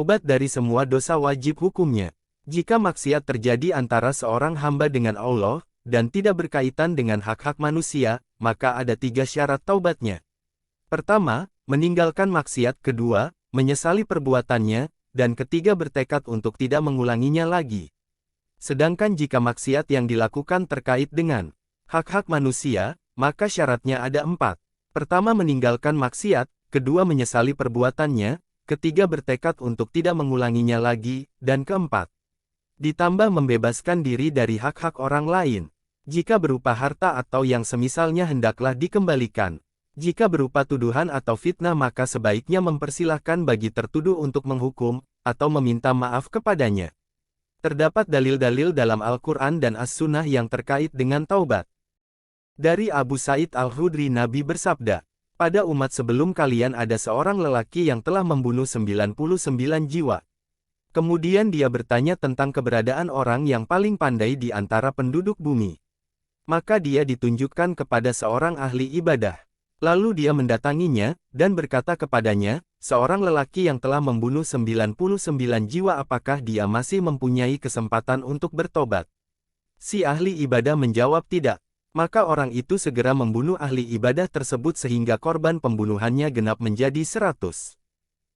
Taubat dari semua dosa wajib hukumnya. Jika maksiat terjadi antara seorang hamba dengan Allah, dan tidak berkaitan dengan hak-hak manusia, maka ada 3 syarat taubatnya. Pertama, meninggalkan maksiat. Kedua, menyesali perbuatannya, dan ketiga bertekad untuk tidak mengulanginya lagi. Sedangkan jika maksiat yang dilakukan terkait dengan hak-hak manusia, maka syaratnya ada 4. Pertama, meninggalkan maksiat. Kedua, menyesali perbuatannya. Ketiga, bertekad untuk tidak mengulanginya lagi. Dan keempat, ditambah membebaskan diri dari hak-hak orang lain. Jika berupa harta atau yang semisalnya hendaklah dikembalikan. Jika berupa tuduhan atau fitnah maka sebaiknya mempersilahkan bagi tertuduh untuk menghukum, atau meminta maaf kepadanya. Terdapat dalil-dalil dalam Al-Quran dan As-Sunnah yang terkait dengan taubat. Dari Abu Sa'id Al-Khudri, Nabi bersabda, pada umat sebelum kalian ada seorang lelaki yang telah membunuh 99 jiwa. Kemudian dia bertanya tentang keberadaan orang yang paling pandai di antara penduduk bumi. Maka dia ditunjukkan kepada seorang ahli ibadah. Lalu dia mendatanginya, dan berkata kepadanya, seorang lelaki yang telah membunuh 99 jiwa apakah dia masih mempunyai kesempatan untuk bertobat? Si ahli ibadah menjawab tidak. Maka orang itu segera membunuh ahli ibadah tersebut sehingga korban pembunuhannya genap menjadi 100.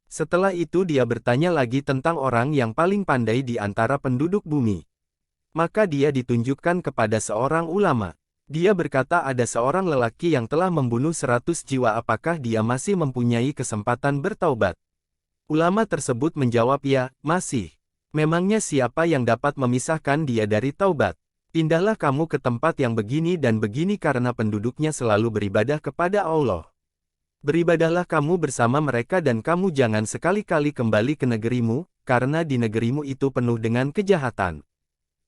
Setelah itu dia bertanya lagi tentang orang yang paling pandai di antara penduduk bumi. Maka dia ditunjukkan kepada seorang ulama. Dia berkata ada seorang lelaki yang telah membunuh 100 jiwa apakah dia masih mempunyai kesempatan bertaubat? Ulama tersebut menjawab ya, masih. Memangnya siapa yang dapat memisahkan dia dari taubat? Pindahlah kamu ke tempat yang begini dan begini karena penduduknya selalu beribadah kepada Allah. Beribadahlah kamu bersama mereka dan kamu jangan sekali-kali kembali ke negerimu, karena di negerimu itu penuh dengan kejahatan.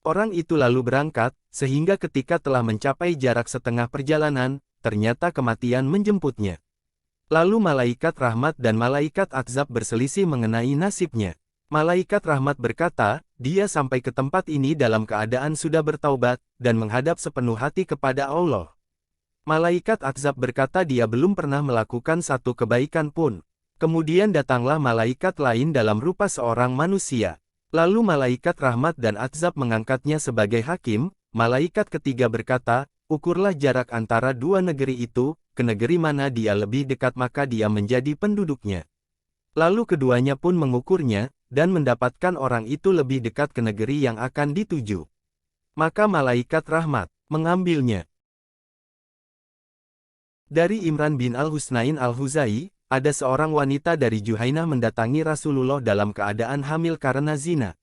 Orang itu lalu berangkat, sehingga ketika telah mencapai jarak setengah perjalanan, ternyata kematian menjemputnya. Lalu malaikat rahmat dan malaikat azab berselisih mengenai nasibnya. Malaikat rahmat berkata, dia sampai ke tempat ini dalam keadaan sudah bertaubat, dan menghadap sepenuh hati kepada Allah. Malaikat azab berkata dia belum pernah melakukan satu kebaikan pun. Kemudian datanglah malaikat lain dalam rupa seorang manusia. Lalu malaikat rahmat dan azab mengangkatnya sebagai hakim. Malaikat ketiga berkata, ukurlah jarak antara dua negeri itu, ke negeri mana dia lebih dekat maka dia menjadi penduduknya. Lalu keduanya pun mengukurnya, dan mendapatkan orang itu lebih dekat ke negeri yang akan dituju. Maka malaikat rahmat mengambilnya. Dari Imran bin Al-Husnain Al-Huzai, ada seorang wanita dari Juhainah mendatangi Rasulullah dalam keadaan hamil karena zina.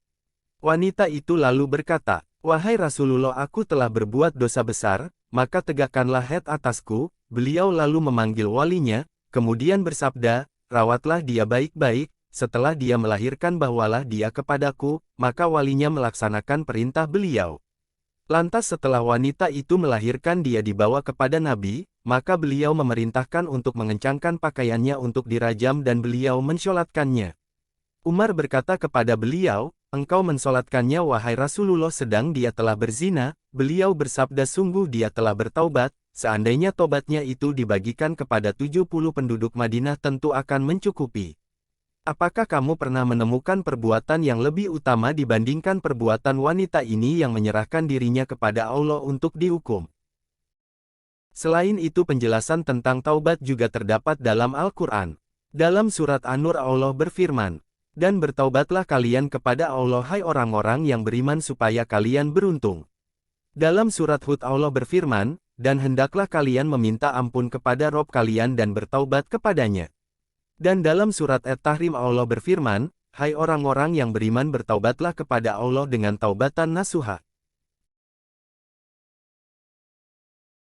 Wanita itu lalu berkata, wahai Rasulullah aku telah berbuat dosa besar, maka tegakkanlah had atasku. Beliau lalu memanggil walinya, kemudian bersabda, rawatlah dia baik-baik. Setelah dia melahirkan bawalah dia kepadaku, maka walinya melaksanakan perintah beliau. Lantas setelah wanita itu melahirkan dia dibawa kepada Nabi, maka beliau memerintahkan untuk mengencangkan pakaiannya untuk dirajam dan beliau mensolatkannya. Umar berkata kepada beliau, engkau mensolatkannya wahai Rasulullah sedang dia telah berzina. Beliau bersabda sungguh dia telah bertaubat, seandainya tobatnya itu dibagikan kepada 70 penduduk Madinah tentu akan mencukupi. Apakah kamu pernah menemukan perbuatan yang lebih utama dibandingkan perbuatan wanita ini yang menyerahkan dirinya kepada Allah untuk dihukum? Selain itu penjelasan tentang taubat juga terdapat dalam Al-Quran. Dalam surat An-Nur Allah berfirman, dan bertaubatlah kalian kepada Allah hai orang-orang yang beriman supaya kalian beruntung. Dalam surat Hud Allah berfirman, dan hendaklah kalian meminta ampun kepada Rob kalian dan bertaubat kepadanya. Dan dalam surat At-Tahrim Allah berfirman, hai orang-orang yang beriman bertaubatlah kepada Allah dengan taubatan nasuha.